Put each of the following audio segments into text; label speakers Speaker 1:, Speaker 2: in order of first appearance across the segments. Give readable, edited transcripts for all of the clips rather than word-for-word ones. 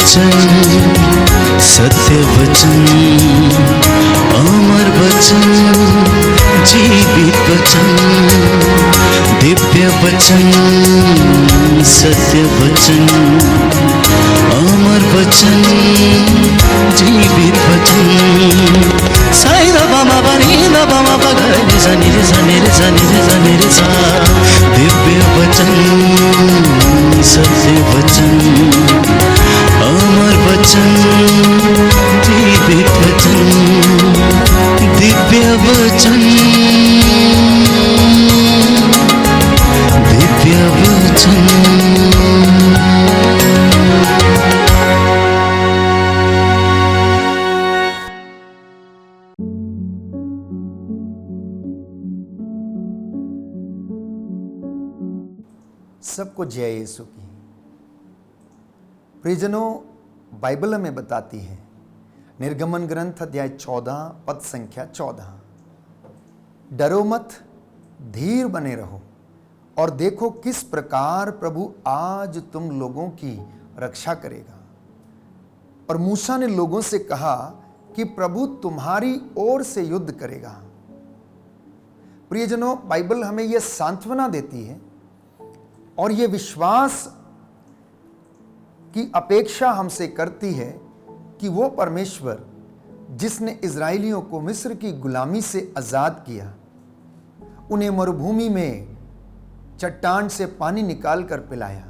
Speaker 1: वचन, सत्य वचन, अमर वचन, जीवित वचन, दिव्य वचन, सत्य वचन, अमर वचन, जीवित वचन। साई दा बामा बनी दा बामा बगैर सनी रे सनी रे सनी रे सनी रे सा। दिव्य वचन, सत्य वचन, अमर वचन, जीवित वचन, दिव्य वचन, दिव्य वचन।
Speaker 2: सबको जय यीशु की। प्रियजनों, बाइबल हमें बताती है, निर्गमन ग्रंथ अध्याय 14 पद संख्या 14, डरो मत, धीर बने रहो और देखो किस प्रकार प्रभु आज तुम लोगों की रक्षा करेगा। और मूसा ने लोगों से कहा कि प्रभु तुम्हारी ओर से युद्ध करेगा। प्रियजनों, बाइबल हमें यह सांत्वना देती है और यह विश्वास की अपेक्षा हमसे करती है कि वो परमेश्वर जिसने इजराइलियों को मिस्र की गुलामी से आजाद किया, उन्हें मरुभूमि में चट्टान से पानी निकाल कर पिलाया,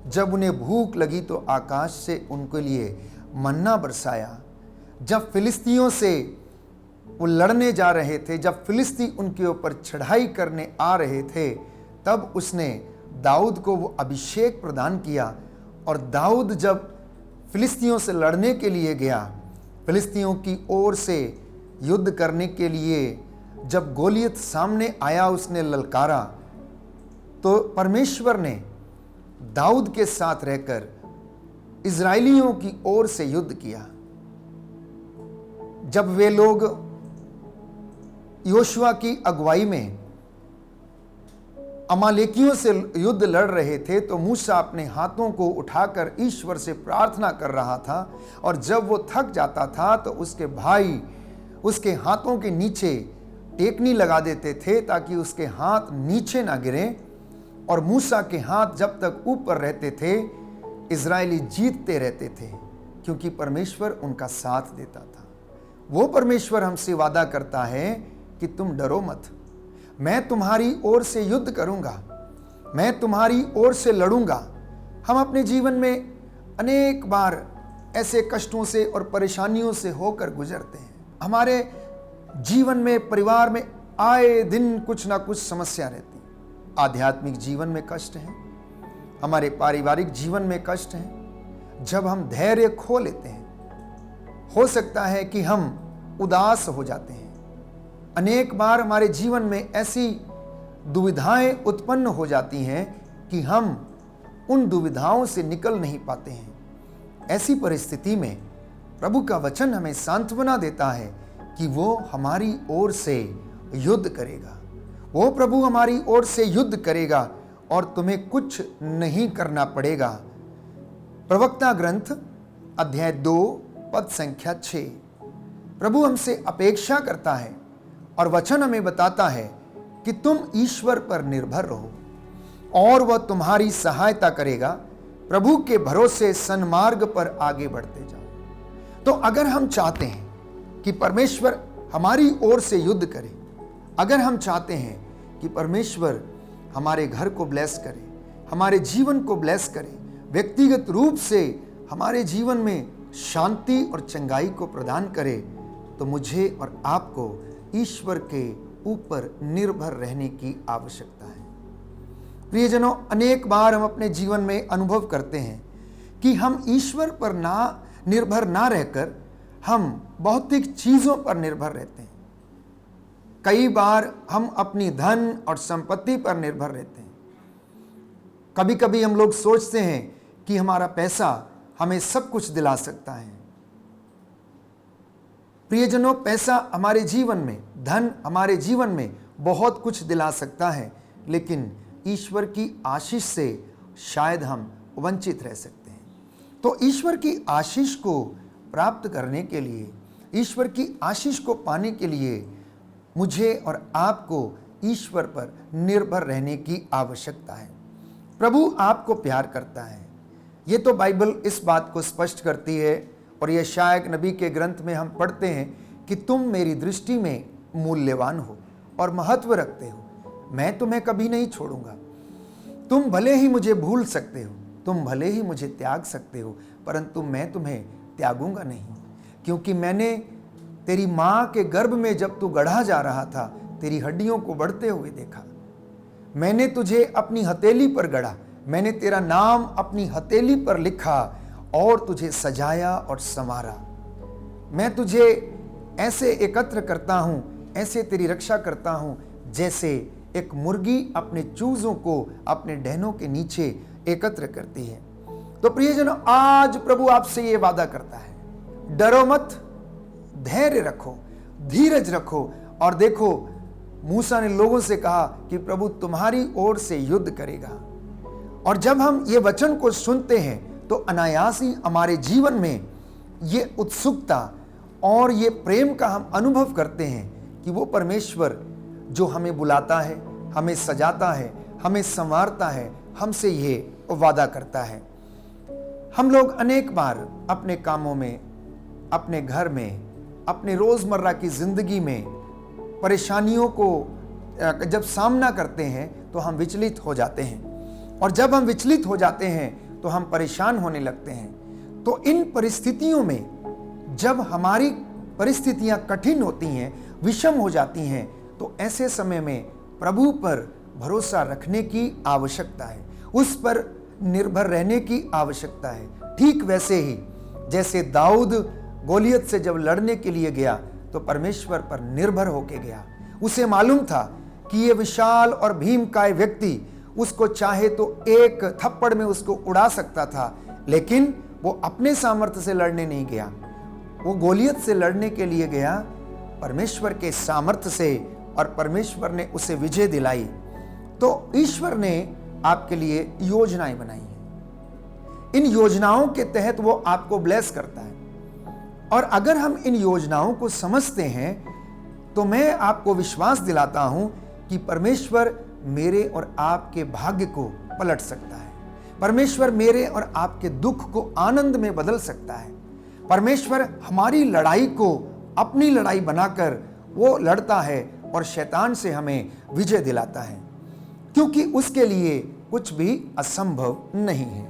Speaker 2: जब उन्हें भूख लगी तो आकाश से उनके लिए मन्ना बरसाया, जब फिलिस्तियों से वो लड़ने जा रहे थे, जब फिलिस्ती उनके ऊपर चढ़ाई करने आ रहे थे, तब उसने दाऊद को वो अभिषेक प्रदान किया। और दाऊद जब फिलिस्तियों से लड़ने के लिए गया, फिलिस्तियों की ओर से युद्ध करने के लिए जब गोलियत सामने आया, उसने ललकारा, तो परमेश्वर ने दाऊद के साथ रहकर इजराइलियों की ओर से युद्ध किया। जब वे लोग योशुआ की अगुवाई में अमालेकियों से युद्ध लड़ रहे थे, तो मूसा अपने हाथों को उठाकर ईश्वर से प्रार्थना कर रहा था, और जब वो थक जाता था तो उसके भाई उसके हाथों के नीचे टेकनी लगा देते थे ताकि उसके हाथ नीचे ना गिरें। और मूसा के हाथ जब तक ऊपर रहते थे, इजरायली जीतते रहते थे, क्योंकि परमेश्वर उनका साथ देता था। वो परमेश्वर हमसे वादा करता है कि तुम डरो मत, मैं तुम्हारी ओर से युद्ध करूंगा, मैं तुम्हारी ओर से लड़ूंगा। हम अपने जीवन में अनेक बार ऐसे कष्टों से और परेशानियों से होकर गुजरते हैं। हमारे जीवन में, परिवार में आए दिन कुछ ना कुछ समस्या रहती। आध्यात्मिक जीवन में कष्ट है, हमारे पारिवारिक जीवन में कष्ट है। जब हम धैर्य खो लेते हैं, हो सकता है कि हम उदास हो जाते हैं। अनेक बार हमारे जीवन में ऐसी दुविधाएं उत्पन्न हो जाती हैं कि हम उन दुविधाओं से निकल नहीं पाते हैं। ऐसी परिस्थिति में प्रभु का वचन हमें सांत्वना देता है कि वो हमारी ओर से युद्ध करेगा, वो प्रभु हमारी ओर से युद्ध करेगा और तुम्हें कुछ नहीं करना पड़ेगा। प्रवक्ता ग्रंथ अध्याय 2 पद संख्या 6। प्रभु हमसे अपेक्षा करता है और वचन हमें बताता है कि तुम ईश्वर पर निर्भर रहो और वह तुम्हारी सहायता करेगा। प्रभु के भरोसे सन्मार्ग पर आगे बढ़ते जाओ। तो अगर हम चाहते हैं कि परमेश्वर हमारी ओर से युद्ध करे, अगर हम चाहते हैं कि परमेश्वर हमारे घर को ब्लेस करे, हमारे जीवन को ब्लेस करे, व्यक्तिगत रूप से हमारे जीवन में शांति और चंगाई को प्रदान करे, तो मुझे और आपको ईश्वर के ऊपर निर्भर रहने की आवश्यकता है। प्रियजनों, अनेक बार हम अपने जीवन में अनुभव करते हैं कि हम ईश्वर पर निर्भर ना रहकर हम भौतिक चीजों पर निर्भर रहते हैं। कई बार हम अपनी धन और संपत्ति पर निर्भर रहते हैं। कभी कभी हम लोग सोचते हैं कि हमारा पैसा हमें सब कुछ दिला सकता है। प्रियजनों, पैसा हमारे जीवन में, धन हमारे जीवन में बहुत कुछ दिला सकता है, लेकिन ईश्वर की आशीष से शायद हम वंचित रह सकते हैं। तो ईश्वर की आशीष को प्राप्त करने के लिए, ईश्वर की आशीष को पाने के लिए मुझे और आपको ईश्वर पर निर्भर रहने की आवश्यकता है। प्रभु आपको प्यार करता है, ये तो बाइबल इस बात को स्पष्ट करती है। और यशायाह नबी के ग्रंथ में हम पढ़ते हैं कि तुम मेरी दृष्टि में मूल्यवान हो और महत्व रखते हो, मैं तुम्हें कभी नहीं छोड़ूंगा। तुम भले ही मुझे भूल सकते हो, तुम भले ही मुझे त्याग सकते हो, परंतु मैं तुम्हें त्यागूंगा नहीं, क्योंकि मैंने तेरी माँ के गर्भ में जब तू गढ़ा जा रहा था, तेरी हड्डियों को बढ़ते हुए देखा। मैंने तुझे अपनी हथेली पर गढ़ा, मैंने तेरा नाम अपनी हथेली पर लिखा और तुझे सजाया और संवारा। मैं तुझे ऐसे एकत्र करता हूं, ऐसे तेरी रक्षा करता हूं, जैसे एक मुर्गी अपने चूजों को अपने डहनों के नीचे एकत्र करती है। तो प्रियजनों, आज प्रभु आपसे ये वादा करता है, डरो मत, धैर्य रखो, धीरज रखो। और देखो, मूसा ने लोगों से कहा कि प्रभु तुम्हारी ओर से युद्ध करेगा। और जब हम ये वचन को सुनते हैं तो अनायास ही हमारे जीवन में ये उत्सुकता और ये प्रेम का हम अनुभव करते हैं कि वो परमेश्वर जो हमें बुलाता है, हमें सजाता है, हमें संवारता है, हमसे ये वादा करता है। हम लोग अनेक बार अपने कामों में, अपने घर में, अपने रोजमर्रा की जिंदगी में परेशानियों को जब सामना करते हैं तो हम विचलित हो जाते हैं, और जब हम विचलित हो जाते हैं तो हम परेशान होने लगते हैं। तो इन परिस्थितियों में जब हमारी परिस्थितियां कठिन होती हैं, विषम हो जाती हैं, तो ऐसे समय में प्रभु पर भरोसा रखने की आवश्यकता है, उस पर निर्भर रहने की आवश्यकता है। ठीक वैसे ही जैसे दाऊद गोलियत से जब लड़ने के लिए गया तो परमेश्वर पर निर्भर होके गया। उसे मालूम था कि ये विशाल और भीमकाय व्यक्ति उसको चाहे तो एक थप्पड़ में उसको उड़ा सकता था, लेकिन वो अपने सामर्थ्य से लड़ने नहीं गया, वो गोलियत से लड़ने के लिए गया परमेश्वर के सामर्थ्य से, और परमेश्वर ने उसे विजय दिलाई। तो ईश्वर ने आपके लिए योजनाएं बनाई हैं, इन योजनाओं के तहत वो आपको ब्लेस करता है। और अगर हम इन योजनाओं को समझते हैं तो मैं आपको विश्वास दिलाता हूं कि परमेश्वर मेरे और आपके भाग्य को पलट सकता है। परमेश्वर मेरे और आपके दुख को आनंद में बदल सकता है। परमेश्वर हमारी लड़ाई को अपनी लड़ाई बनाकर वो लड़ता है और शैतान से हमें विजय दिलाता है, क्योंकि उसके लिए कुछ भी असंभव नहीं है।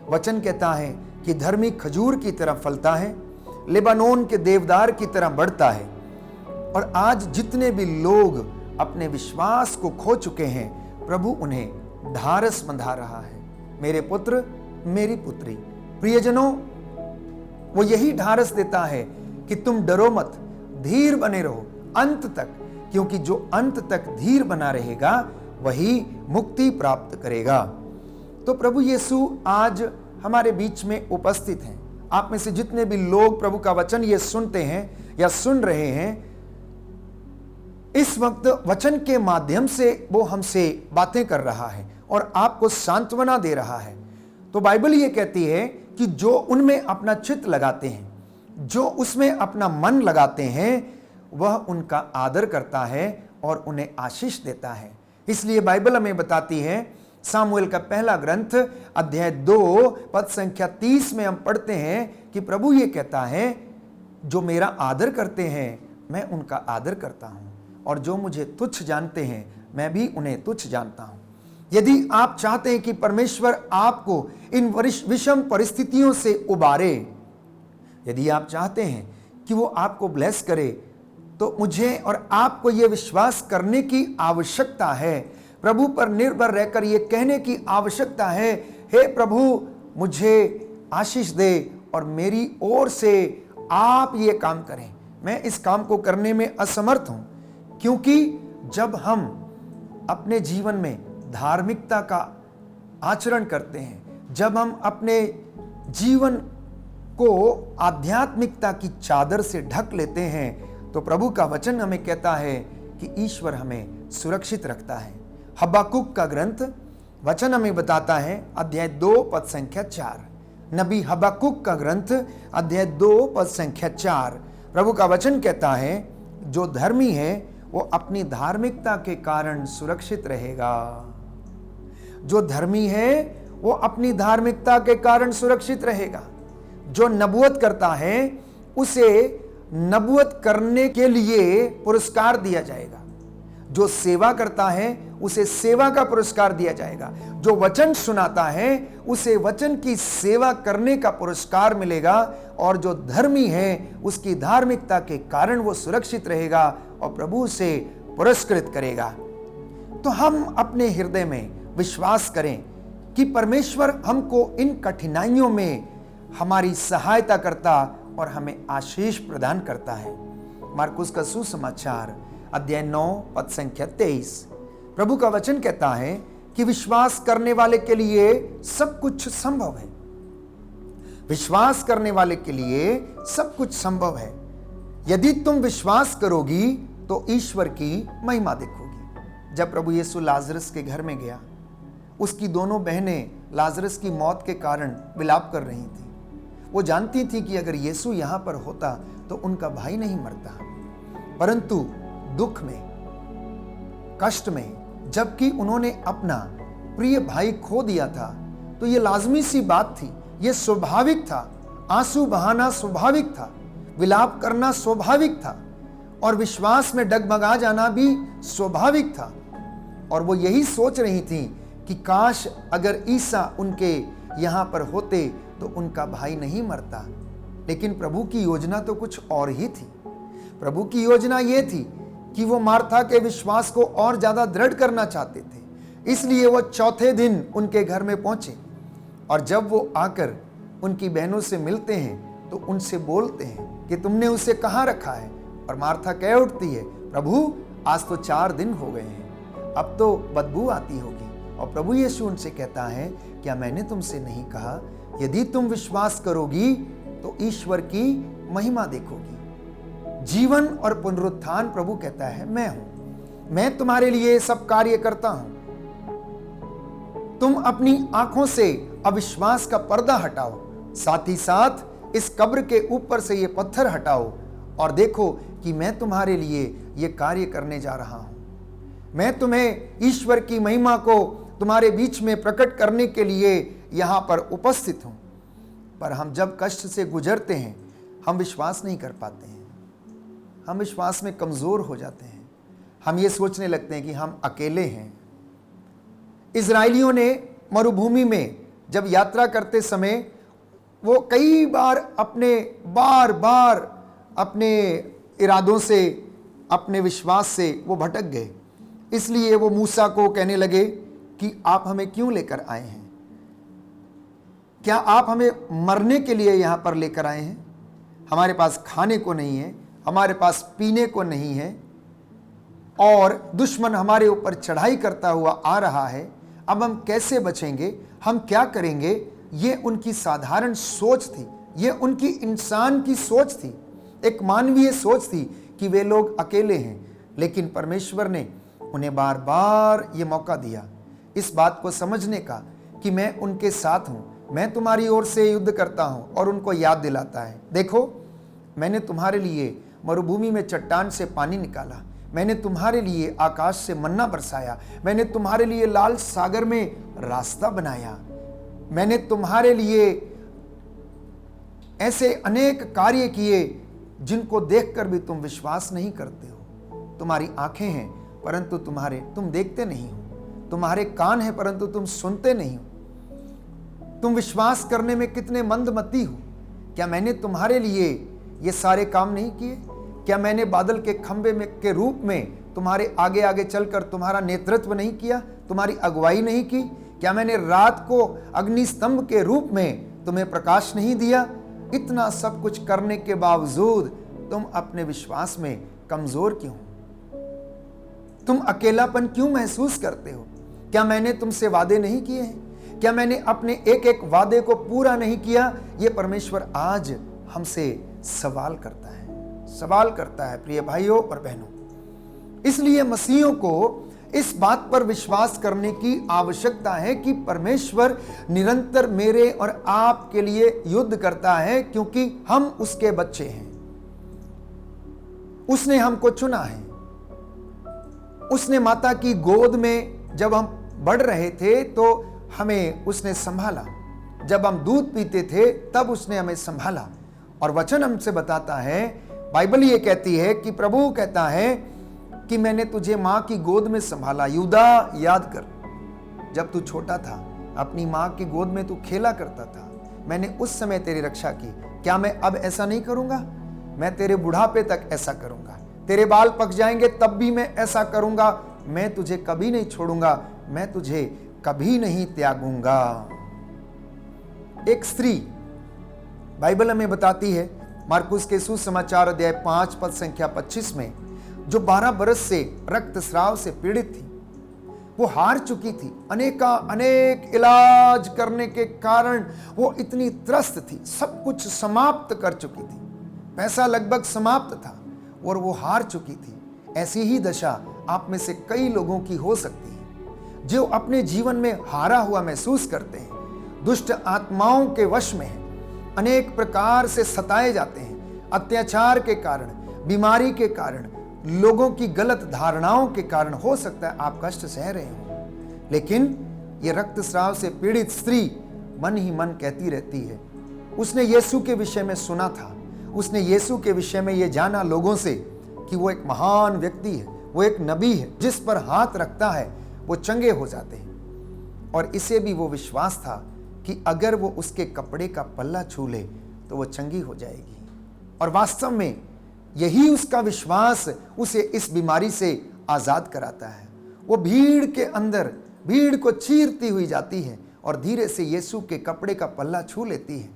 Speaker 2: वचन कहता है कि धर्मी खजूर की तरह फलता है, लेबानोन के देवदार की तरह बढ़ता है। और आज जितने भी लोग अपने विश्वास को खो चुके हैं, प्रभु उन्हें ढारस बंधा रहा है। मेरे पुत्र, मेरी पुत्री, प्रियजनों, वो यही ढारस देता है कि तुम डरो मत, धीर बने रहो अंत तक, क्योंकि जो अंत तक धीर बना रहेगा वही मुक्ति प्राप्त करेगा। तो प्रभु यीशु आज हमारे बीच में उपस्थित हैं। आप में से जितने भी लोग प्रभु का वचन ये सुनते हैं या सुन रहे हैं, इस वक्त वचन के माध्यम से वो हमसे बातें कर रहा है और आपको सांत्वना दे रहा है। तो बाइबल ये कहती है कि जो उनमें अपना चित्त लगाते हैं, जो उसमें अपना मन लगाते हैं, वह उनका आदर करता है और उन्हें आशीष देता है। इसलिए बाइबल हमें बताती है, सामुएल का पहला ग्रंथ अध्याय 2 पद संख्या 30 में हम पढ़ते हैं कि प्रभु ये कहता है, जो मेरा आदर करते हैं मैं उनका आदर करता हूं, और जो मुझे तुच्छ जानते हैं मैं भी उन्हें तुच्छ जानता हूं। यदि आप चाहते हैं कि परमेश्वर आपको इन विषम परिस्थितियों से उबारे, यदि आप चाहते हैं कि वो आपको ब्लेस करे, तो मुझे और आपको ये विश्वास करने की आवश्यकता है, प्रभु पर निर्भर रहकर ये कहने की आवश्यकता है, हे प्रभु मुझे आशीष दे और मेरी ओर से आप ये काम करें। मैं इस काम को करने में असमर्थ हूं, क्योंकि जब हम अपने जीवन में धार्मिकता का आचरण करते हैं, जब हम अपने जीवन को आध्यात्मिकता की चादर से ढक लेते हैं, तो प्रभु का वचन हमें कहता है कि ईश्वर हमें सुरक्षित रखता है। हब्बाकुक का ग्रंथ वचन हमें बताता है, अध्याय 2 पद संख्या 4, नबी हबक्कुक का ग्रंथ अध्याय 2 पद संख्या 4। प्रभु का वचन कहता है, जो धर्मी है वो अपनी धार्मिकता के कारण सुरक्षित रहेगा। जो धर्मी है वो अपनी धार्मिकता के कारण सुरक्षित रहेगा। जो नबूवत करता है उसे नबूवत करने के लिए पुरस्कार दिया जाएगा। जो सेवा करता है उसे सेवा का पुरस्कार दिया जाएगा। जो वचन सुनाता है उसे वचन की सेवा करने का पुरस्कार मिलेगा। और जो धर्मी है उसकी धार्मिकता के कारण वो सुरक्षित रहेगा और प्रभु उसे पुरस्कृत करेगा। तो हम अपने हृदय में विश्वास करें कि परमेश्वर हमको इन कठिनाइयों में हमारी सहायता करता और हमें आशीष प्रदान करता है। मार्कुस का सुसमाचार अध्याय 9 पद संख्या 23। प्रभु का वचन कहता है कि विश्वास करने वाले के लिए सब कुछ संभव है। विश्वास करने वाले के लिए सब कुछ संभव है। यदि तुम विश्वास करोगी तो ईश्वर की महिमा देखोगी। जब प्रभु यीशु लाजरस के घर में गया, उसकी दोनों बहनें लाजरस की मौत के कारण विलाप कर रही थी। वो जानती थी कि अगर यीशु यहां पर होता तो उनका भाई नहीं मरता, परंतु दुख में, कष्ट में, जबकि उन्होंने अपना प्रिय भाई खो दिया था, तो ये लाजमी सी बात थी, ये स्वाभाविक था। आंसू बहाना स्वाभाविक था, विलाप करना स्वाभाविक था और विश्वास में डगमगा जाना भी स्वाभाविक था। और वो यही सोच रही थी कि काश अगर ईसा उनके यहां पर होते तो उनका भाई नहीं मरता। लेकिन प्रभु की योजना तो कुछ और ही थी। प्रभु की योजना ये थी कि वो मार्था के विश्वास को और ज्यादा दृढ़ करना चाहते थे। इसलिए वो चौथे दिन उनके घर में पहुंचे और जब वो आकर उनकी बहनों से मिलते हैं तो उनसे बोलते हैं कि तुमने उसे कहाँ रखा है। और मार्था कह उठती है, प्रभु आज तो 4 दिन हो गए हैं, अब तो बदबू आती होगी। और प्रभु यीशु उनसे कहता है, क्या मैंने तुमसे नहीं कहा, यदि तुम विश्वास करोगी तो ईश्वर की महिमा देखोगी। जीवन और पुनरुत्थान प्रभु कहता है, मैं हूं, मैं तुम्हारे लिए सब कार्य करता हूं। तुम अपनी आंखों से अविश्वास का पर्दा हटाओ, साथ ही साथ इस कब्र के ऊपर से ये पत्थर हटाओ और देखो कि मैं तुम्हारे लिए ये कार्य करने जा रहा हूं। मैं तुम्हें ईश्वर की महिमा को तुम्हारे बीच में प्रकट करने के लिए यहां पर उपस्थित हूं। पर हम जब कष्ट से गुजरते हैं हम विश्वास नहीं कर पाते हैं, हम विश्वास में कमजोर हो जाते हैं। हम ये सोचने लगते हैं कि हम अकेले हैं। इजराइलियों ने मरुभूमि में जब यात्रा करते समय वो कई बार अपने इरादों से, अपने विश्वास से वो भटक गए। इसलिए वो मूसा को कहने लगे कि आप हमें क्यों लेकर आए हैं? क्या आप हमें मरने के लिए यहां पर लेकर आए हैं? हमारे पास खाने को नहीं है, हमारे पास पीने को नहीं है और दुश्मन हमारे ऊपर चढ़ाई करता हुआ आ रहा है। अब हम कैसे बचेंगे? हम क्या करेंगे? ये उनकी साधारण सोच थी, ये उनकी इंसान की सोच थी, एक मानवीय सोच थी कि वे लोग अकेले हैं। लेकिन परमेश्वर ने उन्हें बार बार ये मौका दिया इस बात को समझने का कि मैं उनके साथ हूं, मैं तुम्हारी ओर से युद्ध करता हूं। और उनको याद दिलाता है, देखो मैंने तुम्हारे लिए मरुभूमि में चट्टान से पानी निकाला, मैंने तुम्हारे लिए आकाश से मन्ना बरसाया, मैंने तुम्हारे लिए लाल सागर में रास्ता बनाया, मैंने तुम्हारे लिए ऐसे अनेक कार्य किए जिनको देखकर भी तुम विश्वास नहीं करते हो। तुम्हारी आंखें हैं परंतु तुम देखते नहीं हो, तुम्हारे कान हैं परंतु तुम सुनते नहीं हो। तुम विश्वास करने में कितने मंदमती हो। क्या मैंने तुम्हारे लिए ये सारे काम नहीं किए? क्या मैंने बादल के खंबे के रूप में तुम्हारे आगे आगे चलकर तुम्हारा नेतृत्व नहीं किया, तुम्हारी अगुवाई नहीं की? क्या मैंने रात को अग्नि स्तंभ के रूप में तुम्हें प्रकाश नहीं दिया? इतना सब कुछ करने के बावजूद तुम अपने विश्वास में कमजोर क्यों हो? तुम अकेलापन क्यों महसूस करते हो? क्या मैंने तुमसे वादे नहीं किए हैं? क्या मैंने अपने एक एक वादे को पूरा नहीं किया? ये परमेश्वर आज हमसे सवाल करता है प्रिय भाइयों और बहनों। इसलिए मसीहियों को इस बात पर विश्वास करने की आवश्यकता है कि परमेश्वर निरंतर मेरे और आपके लिए युद्ध करता है, क्योंकि हम उसके बच्चे हैं। उसने हमको चुना है। उसने माता की गोद में जब हम बढ़ रहे थे तो हमें उसने संभाला। जब हम दूध पीते थे तब उसने हमें संभाला। और वचन हमसे बताता है, बाइबल ये कहती है कि प्रभु कहता है कि मैंने तुझे मां की गोद में संभाला। यूदा, याद कर, जब तू छोटा था अपनी मां की गोद में तू खेला करता था, मैंने उस समय तेरी रक्षा की। क्या मैं अब ऐसा नहीं करूंगा? मैं तेरे बुढ़ापे तक ऐसा करूंगा। तेरे बाल पक जाएंगे तब भी मैं ऐसा करूंगा। मैं तुझे कभी नहीं छोड़ूंगा, मैं तुझे कभी नहीं त्यागूंगा। एक स्त्री, बाइबल हमें बताती है मार्कुस के सुसमाचार अध्याय 5 पद संख्या 25 में, जो 12 बरस से रक्तस्राव से पीड़ित थी, वो हार चुकी थी। अनेक इलाज करने के कारण वो इतनी त्रस्त थी, सब कुछ समाप्त कर चुकी थी, पैसा लगभग समाप्त था और वो हार चुकी थी। ऐसी ही दशा आप में से कई लोगों की हो सकती है, जो अपने जीवन में हारा हुआ महसूस करते हैं, दुष्ट आत्माओं के वश में हैं, अनेक प्रकार से सताए जाते हैं, अत्याचार के कारण, बीमारी के कारण, लोगों की गलत धारणाओं के कारण। हो सकता है आप कष्ट सह रहे हो, लेकिन ये रक्तस्राव से पीड़ित स्त्री मन ही मन कहती रहती है। उसने यीशु के विषय में सुना था, उसने यीशु के विषय में ये जाना लोगों से कि वो एक महान व्यक्ति है, वो एक नबी है, जिस पर हाथ रखता है वो चंगे हो जाते हैं। और इसे भी वो विश्वास था कि अगर वो उसके कपड़े का पल्ला छू ले तो वो चंगी हो जाएगी। और वास्तव में यही उसका विश्वास उसे इस बीमारी से आजाद कराता है। वो भीड़ के अंदर भीड़ को चीरती हुई जाती है और धीरे से यीशु के कपड़े का पल्ला छू लेती है।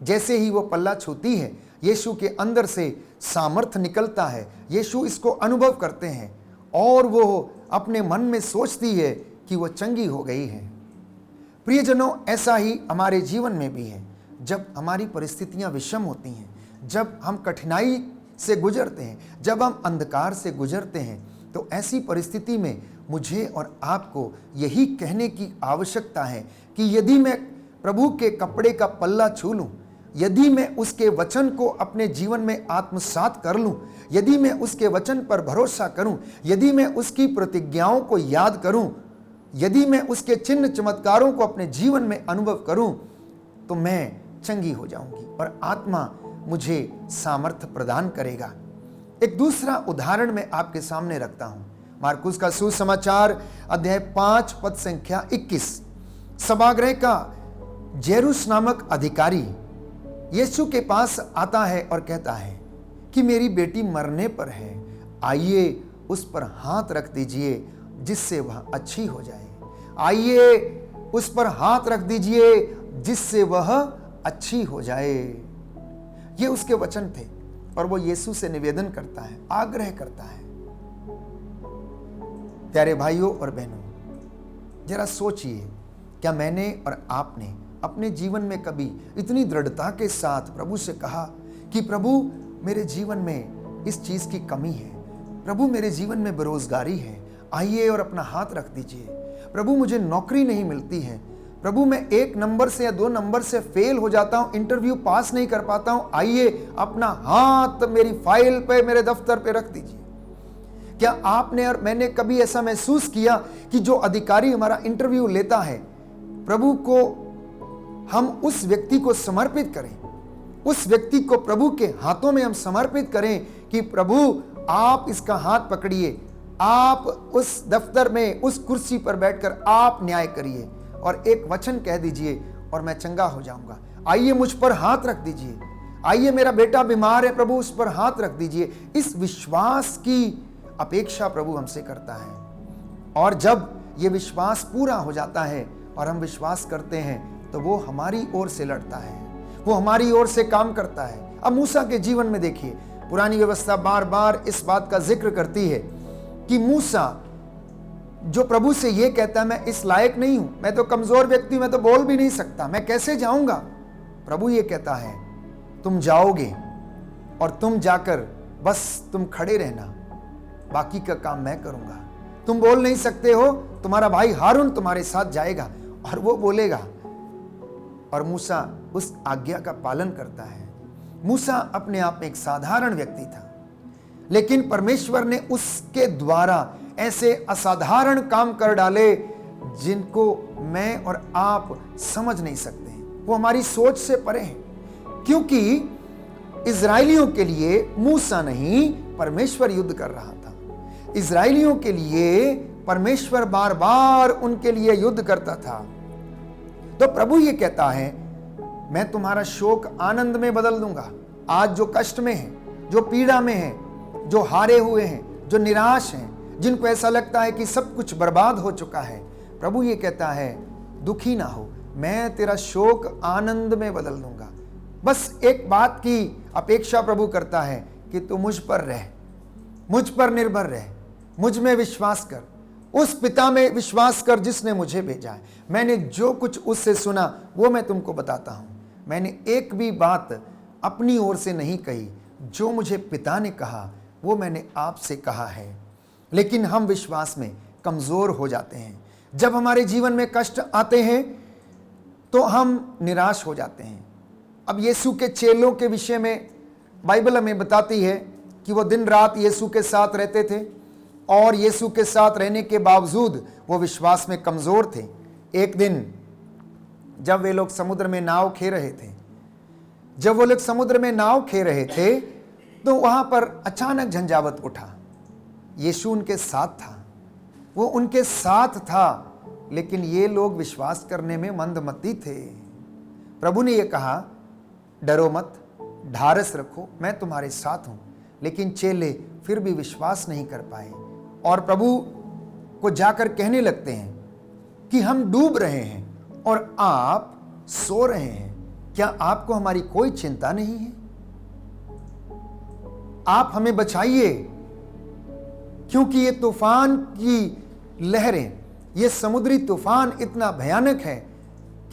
Speaker 2: जैसे ही वो पल्ला छूती है, यीशु के अंदर से सामर्थ निकलता है। यीशु इसको अनुभव करते हैं और वो अपने मन में सोचती है कि वो चंगी हो गई है। प्रियजनों, ऐसा ही हमारे जीवन में भी है। जब हमारी परिस्थितियां विषम होती हैं, जब हम कठिनाई से गुजरते हैं, जब हम अंधकार से गुजरते हैं, तो ऐसी परिस्थिति में मुझे और आपको यही कहने की आवश्यकता है कि यदि मैं प्रभु के कपड़े का पल्ला छू लूं, यदि मैं उसके वचन को अपने जीवन में आत्मसात कर लूं, यदि मैं उसके वचन पर भरोसा करूं, यदि मैं उसकी प्रतिज्ञाओं को याद करूं, यदि मैं उसके चिन्ह चमत्कारों को अपने जीवन में अनुभव करूं, तो मैं चंगी हो जाऊंगी और आत्मा मुझे सामर्थ्य प्रदान करेगा। एक दूसरा उदाहरण मैं आपके सामने रखता हूं। मार्कुस का सुसमाचार अध्याय 5 पद संख्या 21। सभागृह का जेरुस नामक अधिकारी यीशु के पास आता है और कहता है कि मेरी बेटी मरने पर है, आइए उस पर हाथ रख दीजिए जिससे वह अच्छी हो जाए। आइए उस पर हाथ रख दीजिए जिससे वह अच्छी हो जाए। ये उसके वचन थे और वो यीशु से निवेदन करता है, आग्रह करता है। प्यारे भाइयों और बहनों, जरा सोचिए, क्या मैंने और आपने अपने जीवन में कभी इतनी दृढ़ता के साथ प्रभु से कहा कि प्रभु मेरे जीवन में इस चीज की कमी है, प्रभु मेरे जीवन में बेरोजगारी है, आइए और अपना हाथ रख दीजिए। प्रभु मुझे नौकरी नहीं मिलती है, प्रभु मैं 1 नंबर से या 2 नंबर से फेल हो जाता हूं, इंटरव्यू पास नहीं कर पाता हूं, आइए अपना हाथ मेरी फाइल पे, मेरे दफ्तर पे रख दीजिए। क्या आपने और मैंने कभी ऐसा महसूस किया कि जो अधिकारी हमारा इंटरव्यू लेता है, प्रभु को हम उस व्यक्ति को समर्पित करें, उस व्यक्ति को प्रभु के हाथों में हम समर्पित करें कि प्रभु आप इसका हाथ पकड़िए, आप उस दफ्तर में उस कुर्सी पर बैठकर आप न्याय करिए और एक वचन कह दीजिए और मैं चंगा हो जाऊंगा। आइए मुझ पर हाथ रख दीजिए, आइए मेरा बेटा बीमार है, प्रभु उस पर हाथ रख दीजिए। इस विश्वास की अपेक्षा प्रभु हमसे करता है और जब ये विश्वास पूरा हो जाता है और हम विश्वास करते हैं तो वो हमारी ओर से लड़ता है, वो हमारी ओर से काम करता है। अब मूसा के जीवन में देखिए, पुरानी व्यवस्था बार बार इस बात का जिक्र करती है कि मूसा जो प्रभु से ये कहता है मैं इस लायक नहीं हूं, मैं तो कमजोर व्यक्ति हूं, मैं तो बोल भी नहीं सकता, मैं कैसे जाऊंगा। प्रभु ये कहता है तुम जाओगे और तुम जाकर बस तुम खड़े रहना, बाकी का काम मैं करूंगा। तुम बोल नहीं सकते हो, तुम्हारा भाई हारून तुम्हारे साथ जाएगा और वो बोलेगा। और मूसा उस आज्ञा का पालन करता है। मूसा अपने आप में एक साधारण व्यक्ति था, लेकिन परमेश्वर ने उसके द्वारा ऐसे असाधारण काम कर डाले जिनको मैं और आप समझ नहीं सकते। वो हमारी सोच से परे हैं, क्योंकि इजरायलियों के लिए मूसा नहीं, परमेश्वर युद्ध कर रहा था। इजरायलियों के लिए परमेश्वर बार बार उनके लिए युद्ध करता था। तो प्रभु ये कहता है, मैं तुम्हारा शोक आनंद में बदल दूंगा। आज जो कष्ट में है, जो पीड़ा में है, जो हारे हुए हैं, जो निराश हैं, जिनको ऐसा लगता है कि सब कुछ बर्बाद हो चुका है, प्रभु ये कहता है, दुखी ना हो, मैं तेरा शोक आनंद में बदल दूंगा। बस एक बात की अपेक्षा प्रभु करता है कि तू मुझ पर रह, मुझ पर निर्भर रह, मुझ में विश्वास कर, उस पिता में विश्वास कर जिसने मुझे भेजा है। मैंने जो कुछ उससे सुना वो मैं तुमको बताता हूं। मैंने एक भी बात अपनी ओर से नहीं कही, जो मुझे पिता ने कहा वो मैंने आपसे कहा है। लेकिन हम विश्वास में कमजोर हो जाते हैं। जब हमारे जीवन में कष्ट आते हैं तो हम निराश हो जाते हैं। अब यीशु के चेलों के विषय में बाइबल हमें बताती है कि वो दिन रात यीशु के साथ रहते थे, और यीशु के साथ रहने के बावजूद वो विश्वास में कमजोर थे। एक दिन जब वे लोग समुद्र में नाव खे रहे थे, तो वहां पर अचानक झंझावत उठा। यीशु उनके साथ था, वो उनके साथ था, लेकिन ये लोग विश्वास करने में मंदमती थे। प्रभु ने ये कहा, डरो मत, ढारस रखो, मैं तुम्हारे साथ हूं। लेकिन चेले फिर भी विश्वास नहीं कर पाए और प्रभु को जाकर कहने लगते हैं कि हम डूब रहे हैं और आप सो रहे हैं। क्या आपको हमारी कोई चिंता नहीं है? आप हमें बचाइए, क्योंकि ये तूफान की लहरें, ये समुद्री तूफान इतना भयानक है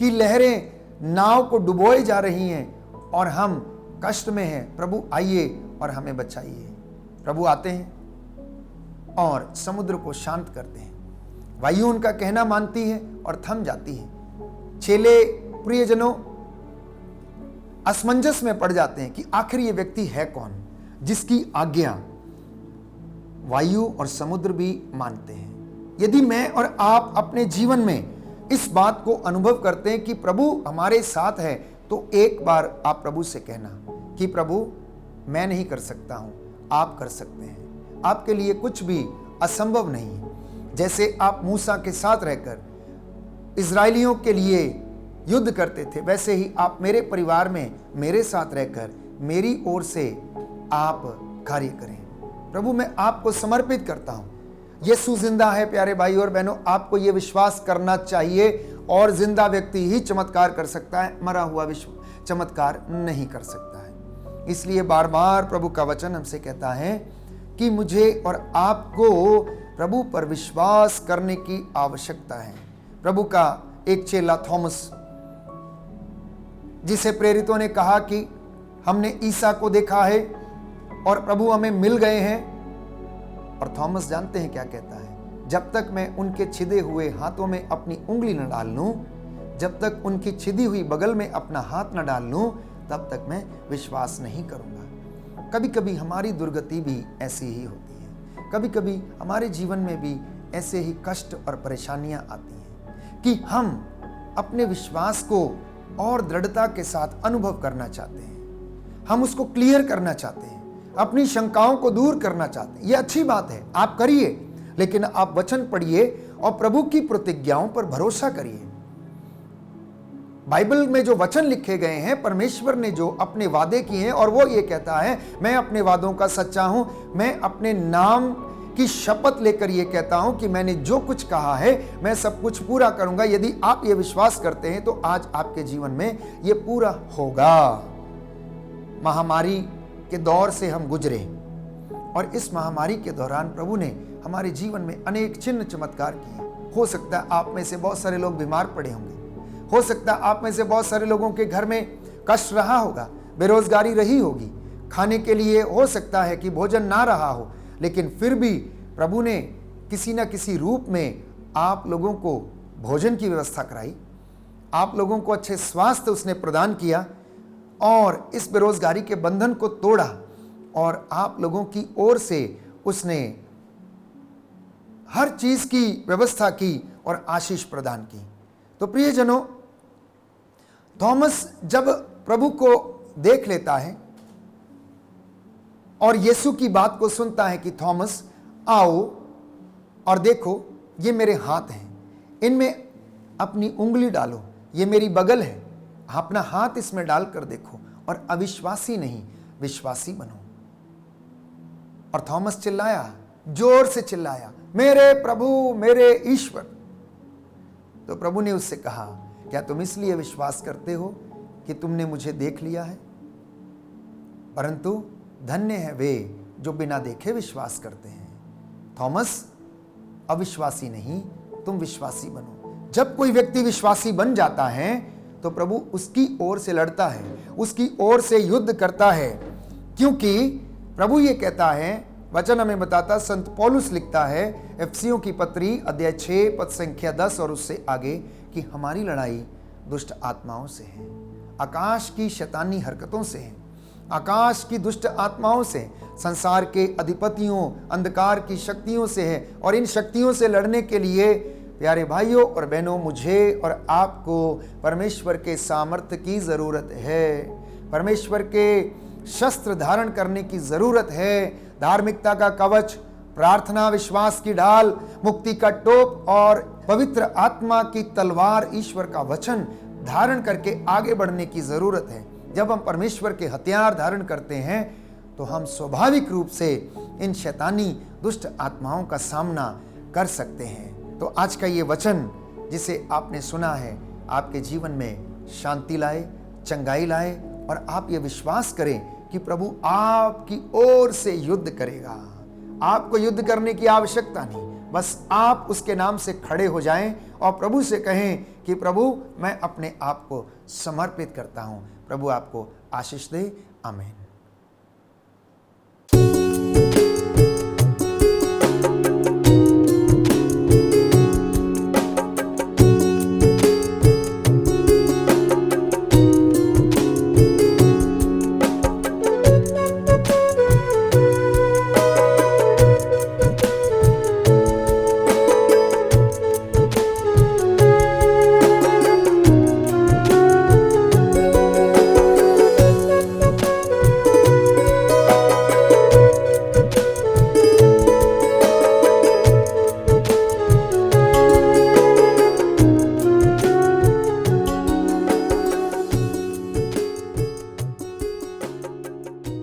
Speaker 2: कि लहरें नाव को डुबोए जा रही हैं और हम कष्ट में हैं। प्रभु आइए और हमें बचाइए। प्रभु आते हैं और समुद्र को शांत करते हैं। वायु उनका कहना मानती है और थम जाती है। चेले प्रियजनों असमंजस में पड़ जाते हैं कि आखिर ये व्यक्ति है कौन जिसकी आज्ञा वायु और समुद्र भी मानते हैं। यदि मैं और आप अपने जीवन में इस बात को अनुभव करते हैं कि प्रभु हमारे साथ है, तो एक बार आप प्रभु से कहना कि प्रभु मैं नहीं कर सकता हूं, आप कर सकते हैं। आपके लिए कुछ भी असंभव नहीं है। जैसे आप मूसा के साथ रहकर इजरायलियों के लिए युद्ध करते थे, वैसे ही आप मेरे परिवार में मेरे साथ रहकर मेरी ओर से आप कार्य करें। प्रभु मैं आपको समर्पित करता हूं। यीशु जिंदा है। प्यारे भाई और बहनों, आपको यह विश्वास करना चाहिए, और जिंदा व्यक्ति ही चमत्कार कर सकता है, मरा हुआ विश्व चमत्कार नहीं कर सकता है। इसलिए बार बार प्रभु का वचन हमसे कहता है कि मुझे और आपको प्रभु पर विश्वास करने की आवश्यकता है। प्रभु का एक चेला थॉमस, जिसे प्रेरितों ने कहा कि हमने ईसा को देखा है और प्रभु हमें मिल गए हैं, और थॉमस जानते हैं क्या कहता है, जब तक मैं उनके छिदे हुए हाथों में अपनी उंगली न डाल लूं, जब तक उनकी छिदी हुई बगल में अपना हाथ न डाल लूं, तब तक मैं विश्वास नहीं करूंगा। कभी कभी हमारी दुर्गति भी ऐसी ही होती है। कभी कभी हमारे जीवन में भी ऐसे ही कष्ट और परेशानियां आती हैं कि हम अपने विश्वास को और दृढ़ता के साथ अनुभव करना चाहते हैं। हम उसको क्लियर करना चाहते हैं, अपनी शंकाओं को दूर करना चाहते हैं। यह अच्छी बात है, आप करिए, लेकिन आप वचन पढ़िए और प्रभु की प्रतिज्ञाओं पर भरोसा करिए। बाइबल में जो वचन लिखे गए हैं, परमेश्वर ने जो अपने वादे किए हैं, और वो ये कहता है, मैं अपने वादों का सच्चा हूं। मैं अपने नाम की शपथ लेकर ये कहता हूं कि मैंने जो कुछ कहा है मैं सब कुछ पूरा करूंगा। यदि आप ये विश्वास करते हैं तो आज आपके जीवन में ये पूरा होगा। महामारी के दौर से हम गुजरे, और इस महामारी के दौरान प्रभु ने हमारे जीवन में अनेक चिन्ह चमत्कार किए। हो सकता है आप में से बहुत सारे लोग बीमार पड़े होंगे, हो सकता है आप में से बहुत सारे लोगों के घर में कष्ट रहा होगा, बेरोजगारी रही होगी, खाने के लिए हो सकता है कि भोजन ना रहा हो, लेकिन फिर भी प्रभु ने किसी न किसी रूप में आप लोगों को भोजन की व्यवस्था कराई, आप लोगों को अच्छे स्वास्थ्य उसने प्रदान किया और इस बेरोजगारी के बंधन को तोड़ा और आप लोगों की ओर से उसने हर चीज की व्यवस्था की और आशीष प्रदान की। तो प्रियजनों, थॉमस जब प्रभु को देख लेता है और यीशु की बात को सुनता है कि थॉमस आओ और देखो, ये मेरे हाथ हैं, इनमें अपनी उंगली डालो, ये मेरी बगल है, अपना हाथ इसमें डालकर देखो और अविश्वासी नहीं विश्वासी बनो। और थॉमस चिल्लाया, जोर से चिल्लाया, मेरे प्रभु मेरे ईश्वर। तो प्रभु ने उससे कहा, क्या तुम इसलिए विश्वास करते हो कि तुमने मुझे देख लिया है? परंतु धन्य है वे जो बिना देखे विश्वास करते हैं। थॉमस, अविश्वासी नहीं, तुम विश्वासी बनो। जब कोई व्यक्ति विश्वासी बन जाता है तो प्रभु उसकी ओर से लड़ता है, उसकी ओर से युद्ध करता है, क्योंकि प्रभु ये कहता है, वचन हमें बताता, संत पौलुस लिखता है एफिसियों की पत्री अध्याय 6 पद संख्या 10 और उससे आगे कि हमारी लड़ाई दुष्ट आत्माओं से है, आकाश की शैतानी हरकतों से है, आकाश की दुष्ट आत्माओं से, संसार के अधिपतियों, अंधकार की शक्तियों से है। और इन शक्तियों से लड़ने के लिए प्यारे भाइयों और बहनों, मुझे और आपको परमेश्वर के सामर्थ्य की जरूरत है, परमेश्वर के शस्त्र धारण करने की जरूरत है। धार्मिकता का कवच, प्रार्थना, विश्वास की ढाल, मुक्ति का टोप और पवित्र आत्मा की तलवार, ईश्वर का वचन धारण करके आगे बढ़ने की जरूरत है। जब हम परमेश्वर के हथियार धारण करते हैं तो हम स्वाभाविक रूप से इन शैतानी दुष्ट आत्माओं का सामना कर सकते हैं। तो आज का ये वचन जिसे आपने सुना है आपके जीवन में शांति लाए, चंगाई लाए और आप ये विश्वास करें कि प्रभु आपकी ओर से युद्ध करेगा। आपको युद्ध करने की आवश्यकता नहीं, बस आप उसके नाम से खड़े हो जाएं और प्रभु से कहें कि प्रभु मैं अपने आप को समर्पित करता हूं। प्रभु आपको आशीष दे। आमीन।